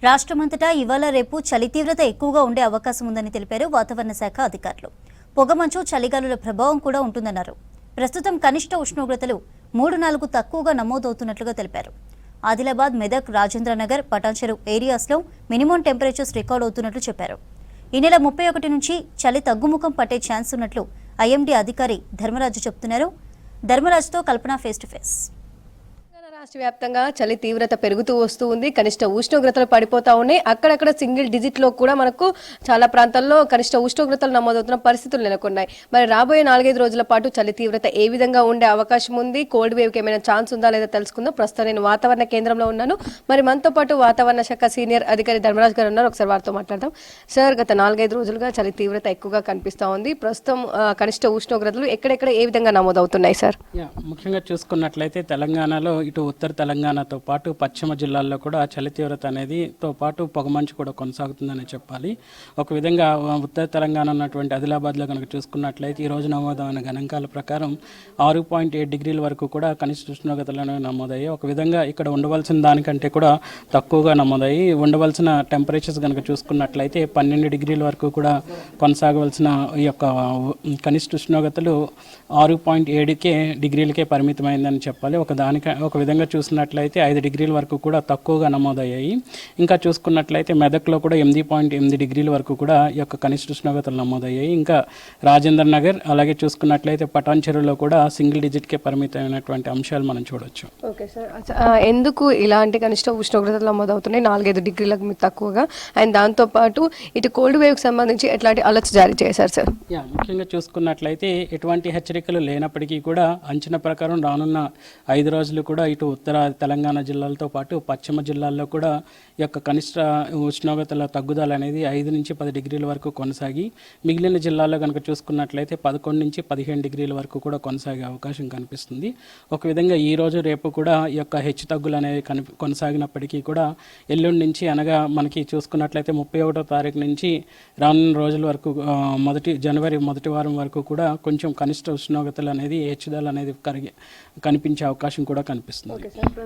రాష్ట్రమంతటా ఇవాళ రేపు చలి తీవ్రత ఎక్కువగా ఉండే అవకాశం ఉందని తెలిపారు వాతావరణ శాఖ అధికారులు. పొగమంచు, చలిగాలుల ప్రభావం కూడా ఉంటుందన్నారు. ప్రస్తుతం కనిష్ట ఉష్ణోగ్రతలు 3-4 తక్కువగా నమోదవుతున్నట్లుగా తెలిపారు. ఆదిలాబాద్, మెదక్, రాజేంద్రనగర్, పటాన్చెరు ఏరియాస్లో మినిమం టెంపరేచర్స్ రికార్డ్ అవుతున్నట్లు చెప్పారు. ఈ నెల 31 నుంచి చలి తగ్గుముఖం పట్టే ఛాన్స్ ఉన్నట్లు ఐఎండీ అధికారి ధర్మరాజు చెబుతున్నారు. ధర్మరాజుతో కల్పన ఫేస్ టు ఫేస్. రాష్ట్ర వ్యాప్తంగా చలి తీవ్రత పెరుగుతూ వస్తూ ఉంది. కనిష్ట ఉష్ణోగ్రతలు పడిపోతా ఉన్నాయి. అక్కడక్కడ సింగిల్ డిజిట్ లో కూడా మనకు చాలా ప్రాంతాల్లో కనిష్ట ఉష్ణోగ్రతలు నమోదవుతున్న పరిస్థితులు నెలకొన్నాయి. మరి రాబోయే 4-5 రోజుల పాటు చలి తీవ్రత ఏ విధంగా ఉండే అవకాశం ఉంది, కోల్డ్ వేవ్ కి ఏమైనా ఛాన్స్ ఉందా లేదా తెలుసుకుందాం. ప్రస్తుతం నేను వాతావరణ కేంద్రంలో ఉన్నాను. మరి మనతో పాటు వాతావరణ శాఖ సీనియర్ అధికారి ధర్మరాజ్ గారు ఉన్నారు. ఒకసారి వారితో మాట్లాడదాం. సార్, గత 4-5 రోజులుగా చలి తీవ్రత ఎక్కువగా కనిపిస్తా ఉంది. ప్రస్తుతం కనిష్ట ఉష్ణోగ్రతలు ఎక్కడెక్కడ ఏ విధంగా నమోదవుతున్నాయి సార్? ముఖ్యంగా చూసుకున్నట్లయితే తెలంగాణలో ఇటు ఉత్తర తెలంగాణతో పాటు పశ్చిమ జిల్లాల్లో కూడా చలి తీవ్రత అనేది తో పాటు పొగమంచు కూడా కొనసాగుతుందని చెప్పాలి. ఒక విధంగా ఉత్తర తెలంగాణ ఉన్నటువంటి ఆదిలాబాద్లో కనుక చూసుకున్నట్లయితే ఈ రోజు నమోదైన గణాంకాల ప్రకారం 6.7 డిగ్రీల వరకు కూడా కనిష్ట ఉష్ణోగ్రతలు నమోదయ్యాయి. ఒక విధంగా ఇక్కడ ఉండవలసిన దానికంటే కూడా తక్కువగా నమోదయ్యి ఉండవలసిన టెంపరేచర్స్ కనుక చూసుకున్నట్లయితే 12 డిగ్రీల వరకు కూడా కొనసాగవలసిన ఈ యొక్క కనిష్ట ఉష్ణోగ్రతలు 6.7 డిగ్రీలకే పరిమితమైందని చెప్పాలి. ఒక విధంగా చూసినట్లయితే 5 డిగ్రీల వరకు కూడా తక్కువగా నమోదయ్యాయి. ఇంకా చూసుకున్నట్లయితే మెదక్లో కూడా 8.8 డిగ్రీల వరకు కూడా ఈ యొక్క కనిష్ట ఉష్ణోగ్రతలు నమోదయ్యాయి. ఇంకా రాజేంద్ర నగర్ అలాగే చూసుకున్నట్లయితే పటాన్చెరులో కూడా సింగిల్ డిజిట్కే పరిమితమైనటువంటి అంశాలు మనం చూడొచ్చు. ఓకే సార్, ఎందుకు ఇలాంటి కనిష్ట ఉష్ణోగ్రతలు నమోదవుతున్నాయి 4-5 డిగ్రీలకు తక్కువగా? అండ్ దాంతోపాటు ఇటు కోల్డ్ వేవ్కి సంబంధించి ఎట్లాంటి అలర్ట్స్ జారీ చేశారు సార్? ముఖ్యంగా చూసుకున్నట్లయితే ఎటువంటి హెచ్చరికలు లేనప్పటికీ కూడా అంచనా ప్రకారం రానున్న 5 రోజులు కూడా ఇటు ఉత్తర తెలంగాణ జిల్లాలతో పాటు పశ్చిమ జిల్లాల్లో కూడా ఈ యొక్క కనిష్ట ఉష్ణోగ్రతల తగ్గుదల అనేది 5 నుంచి 10 డిగ్రీల వరకు కొనసాగి మిగిలిన జిల్లాల్లో కనుక చూసుకున్నట్లయితే 11 నుంచి 15 డిగ్రీల వరకు కూడా కొనసాగే అవకాశం కనిపిస్తుంది. ఒక విధంగా ఈ రోజు రేపు కూడా ఈ యొక్క హెచ్చు తగ్గులు అనేవి కొనసాగినప్పటికీ కూడా ఎల్లుండి నుంచి అనగా మనకి చూసుకున్నట్లయితే 31వ తారీఖు నుంచి రానున్న రోజుల వరకు జనవరి మొదటి వారం వరకు కూడా కొంచెం కనిష్ట ఉష్ణోగ్రతలు అనేది హెచ్చుదల అనేది కనిపించే అవకాశం కూడా కనిపిస్తుంది.